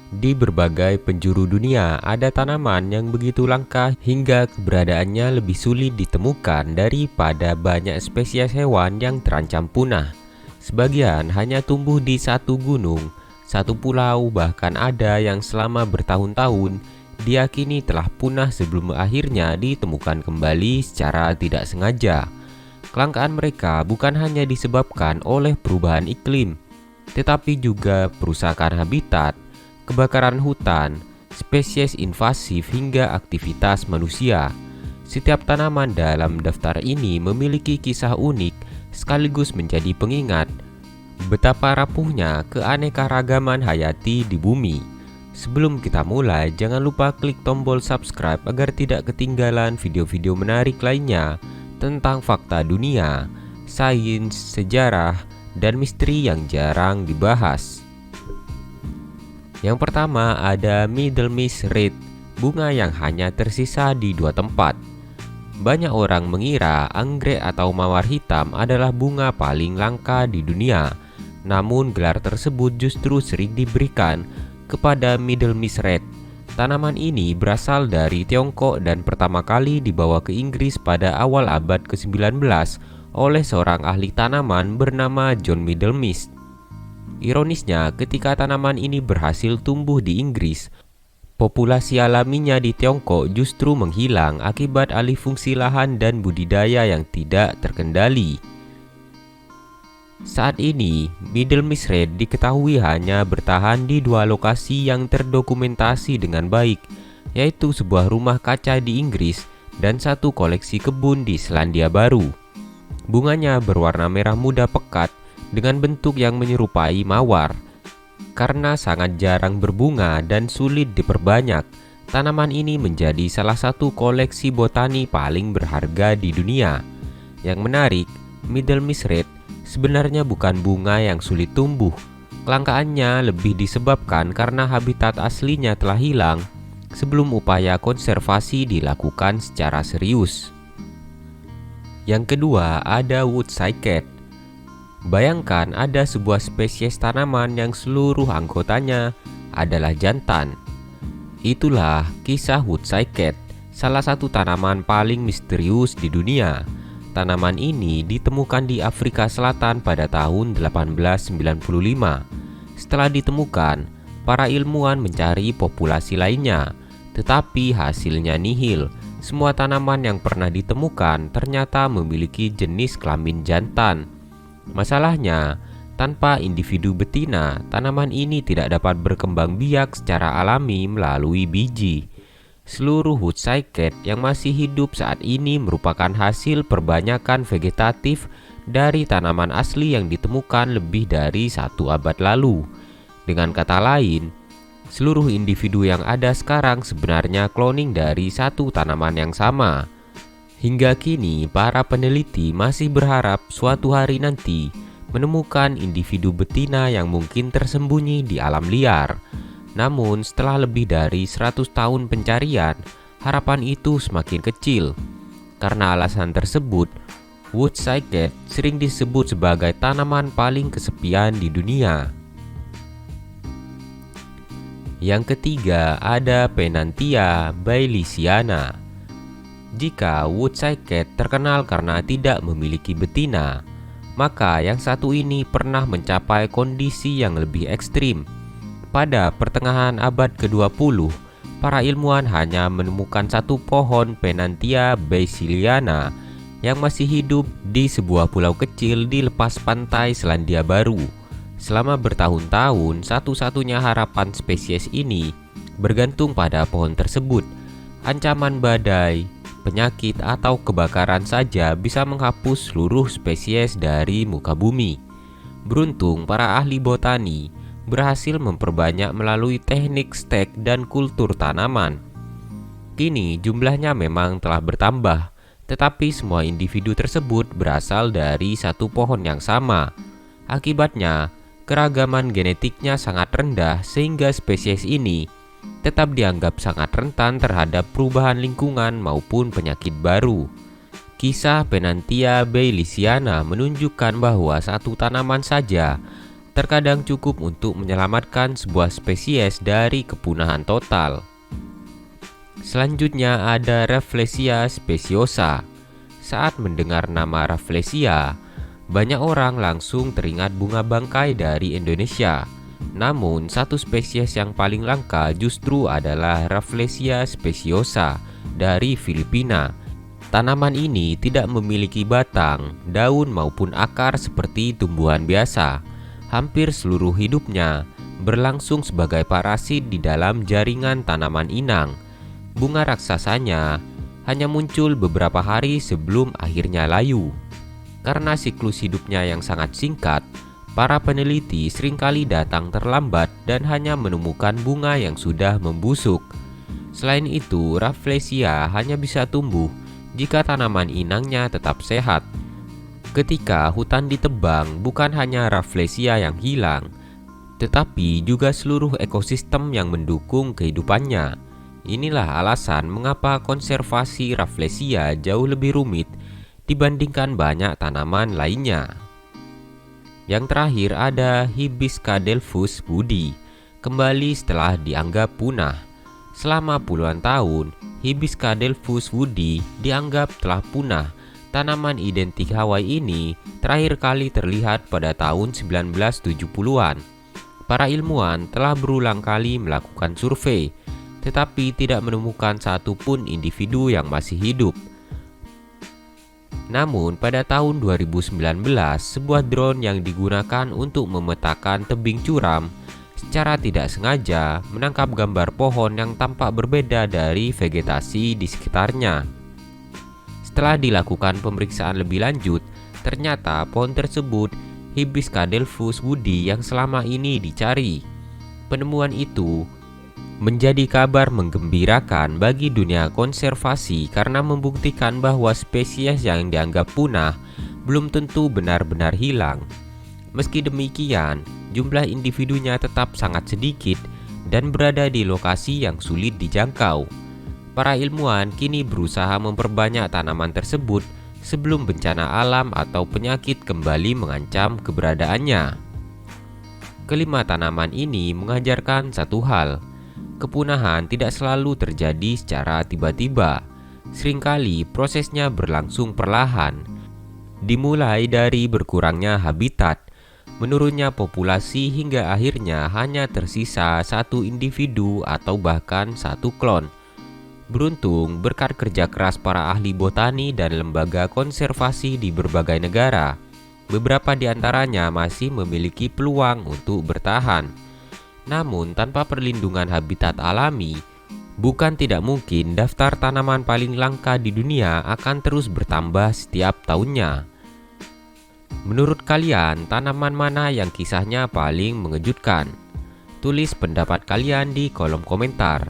Di berbagai penjuru dunia, ada tanaman yang begitu langka hingga keberadaannya lebih sulit ditemukan daripada banyak spesies hewan yang terancam punah. Sebagian hanya tumbuh di satu gunung, satu pulau, bahkan ada yang selama bertahun-tahun diyakini telah punah sebelum akhirnya ditemukan kembali secara tidak sengaja. Kelangkaan mereka bukan hanya disebabkan oleh perubahan iklim, tetapi juga perusakan habitat, kebakaran hutan, spesies invasif hingga aktivitas manusia. Setiap tanaman dalam daftar ini memiliki kisah unik sekaligus menjadi pengingat betapa rapuhnya keanekaragaman hayati di bumi. Sebelum kita mulai, jangan lupa klik tombol subscribe agar tidak ketinggalan video-video menarik lainnya tentang fakta dunia, sains, sejarah, dan misteri yang jarang dibahas. Yang pertama ada Middle Mist Red, bunga yang hanya tersisa di dua tempat. Banyak orang mengira anggrek atau mawar hitam adalah bunga paling langka di dunia. Namun gelar tersebut justru sering diberikan kepada Middle Mist Red. Tanaman ini berasal dari Tiongkok dan pertama kali dibawa ke Inggris pada awal abad ke-19 oleh seorang ahli tanaman bernama John Middle Mist. Ironisnya, ketika tanaman ini berhasil tumbuh di Inggris, populasi alaminya di Tiongkok justru menghilang akibat alih fungsi lahan dan budidaya yang tidak terkendali. Saat ini, Middle Mist Red diketahui hanya bertahan di dua lokasi yang terdokumentasi dengan baik, yaitu sebuah rumah kaca di Inggris dan satu koleksi kebun di Selandia Baru. Bunganya berwarna merah muda pekat dengan bentuk yang menyerupai mawar. Karena sangat jarang berbunga dan sulit diperbanyak, tanaman ini menjadi salah satu koleksi botani paling berharga di dunia. Yang menarik, Middle Mist Red sebenarnya bukan bunga yang sulit tumbuh. Kelangkaannya lebih disebabkan karena habitat aslinya telah hilang sebelum upaya konservasi dilakukan secara serius. Yang kedua ada Wood Cycad. Bayangkan ada sebuah spesies tanaman yang seluruh anggotanya adalah jantan. Itulah kisah Wood Cycad, salah satu tanaman paling misterius di dunia. Tanaman ini ditemukan di Afrika Selatan pada tahun 1895. Setelah ditemukan, para ilmuwan mencari populasi lainnya, tetapi hasilnya nihil. Semua tanaman yang pernah ditemukan ternyata memiliki jenis kelamin jantan. Masalahnya, tanpa individu betina, tanaman ini tidak dapat berkembang biak secara alami melalui biji. Seluruh Wood Cycad yang masih hidup saat ini merupakan hasil perbanyakan vegetatif dari tanaman asli yang ditemukan lebih dari 1 abad lalu. Dengan kata lain, seluruh individu yang ada sekarang sebenarnya kloning dari satu tanaman yang sama. Hingga kini, para peneliti masih berharap suatu hari nanti menemukan individu betina yang mungkin tersembunyi di alam liar. Namun, setelah lebih dari 100 tahun pencarian, harapan itu semakin kecil. Karena alasan tersebut, Wood Cycad sering disebut sebagai tanaman paling kesepian di dunia. Yang ketiga ada Pennantia baileysiana. Jika Wood Cycad terkenal karena tidak memiliki betina, maka yang satu ini pernah mencapai kondisi yang lebih ekstrim. Pada pertengahan abad ke-20, para ilmuwan hanya menemukan satu pohon Pennantia baileysiana yang masih hidup di sebuah pulau kecil di lepas pantai Selandia Baru. Selama bertahun-tahun, satu-satunya harapan spesies ini bergantung pada pohon tersebut. Ancaman badai, penyakit, atau kebakaran saja bisa menghapus seluruh spesies dari muka bumi. Beruntung, para ahli botani berhasil memperbanyak melalui teknik stek dan kultur tanaman. Kini jumlahnya memang telah bertambah, tetapi semua individu tersebut berasal dari satu pohon yang sama. Akibatnya, keragaman genetiknya sangat rendah sehingga spesies ini tetap dianggap sangat rentan terhadap perubahan lingkungan maupun penyakit baru. Kisah Pennantia baileysiana menunjukkan bahwa satu tanaman saja terkadang cukup untuk menyelamatkan sebuah spesies dari kepunahan total. Selanjutnya ada Rafflesia speciosa. Saat mendengar nama Rafflesia, banyak orang langsung teringat bunga bangkai dari Indonesia. Namun, satu spesies yang paling langka justru adalah Rafflesia speciosa dari Filipina. Tanaman ini tidak memiliki batang, daun maupun akar seperti tumbuhan biasa. Hampir seluruh hidupnya berlangsung sebagai parasit di dalam jaringan tanaman inang. Bunga raksasanya hanya muncul beberapa hari sebelum akhirnya layu. Karena siklus hidupnya yang sangat singkat, para peneliti seringkali datang terlambat dan hanya menemukan bunga yang sudah membusuk. Selain itu, Rafflesia hanya bisa tumbuh jika tanaman inangnya tetap sehat. Ketika hutan ditebang, bukan hanya Rafflesia yang hilang, tetapi juga seluruh ekosistem yang mendukung kehidupannya. Inilah alasan mengapa konservasi Rafflesia jauh lebih rumit dibandingkan banyak tanaman lainnya. Yang terakhir ada Hibiscadelphus woodii, kembali setelah dianggap punah. Selama puluhan tahun, Hibiscadelphus woodii dianggap telah punah. Tanaman identik Hawaii ini terakhir kali terlihat pada tahun 1970-an. Para ilmuwan telah berulang kali melakukan survei, tetapi tidak menemukan satupun individu yang masih hidup. Namun pada tahun 2019, sebuah drone yang digunakan untuk memetakan tebing curam secara tidak sengaja menangkap gambar pohon yang tampak berbeda dari vegetasi di sekitarnya. Setelah dilakukan pemeriksaan lebih lanjut, ternyata pohon tersebut Hibiscadelphus woodii yang selama ini dicari. Penemuan itu menjadi kabar menggembirakan bagi dunia konservasi karena membuktikan bahwa spesies yang dianggap punah belum tentu benar-benar hilang. Meski demikian, jumlah individunya tetap sangat sedikit dan berada di lokasi yang sulit dijangkau. Para ilmuwan kini berusaha memperbanyak tanaman tersebut sebelum bencana alam atau penyakit kembali mengancam keberadaannya. Kelima tanaman ini mengajarkan satu hal. Kepunahan tidak selalu terjadi secara tiba-tiba. Seringkali prosesnya berlangsung perlahan. Dimulai dari berkurangnya habitat, menurunnya populasi hingga akhirnya hanya tersisa satu individu atau bahkan satu klon. Beruntung berkat kerja keras para ahli botani dan lembaga konservasi di berbagai negara, beberapa di antaranya masih memiliki peluang untuk bertahan. Namun tanpa perlindungan habitat alami, bukan tidak mungkin daftar tanaman paling langka di dunia akan terus bertambah setiap tahunnya. Menurut kalian, tanaman mana yang kisahnya paling mengejutkan? Tulis pendapat kalian di kolom komentar.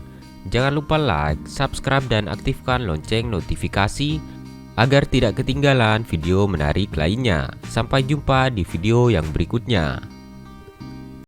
Jangan lupa like, subscribe, dan aktifkan lonceng notifikasi agar tidak ketinggalan video menarik lainnya. Sampai jumpa di video yang berikutnya.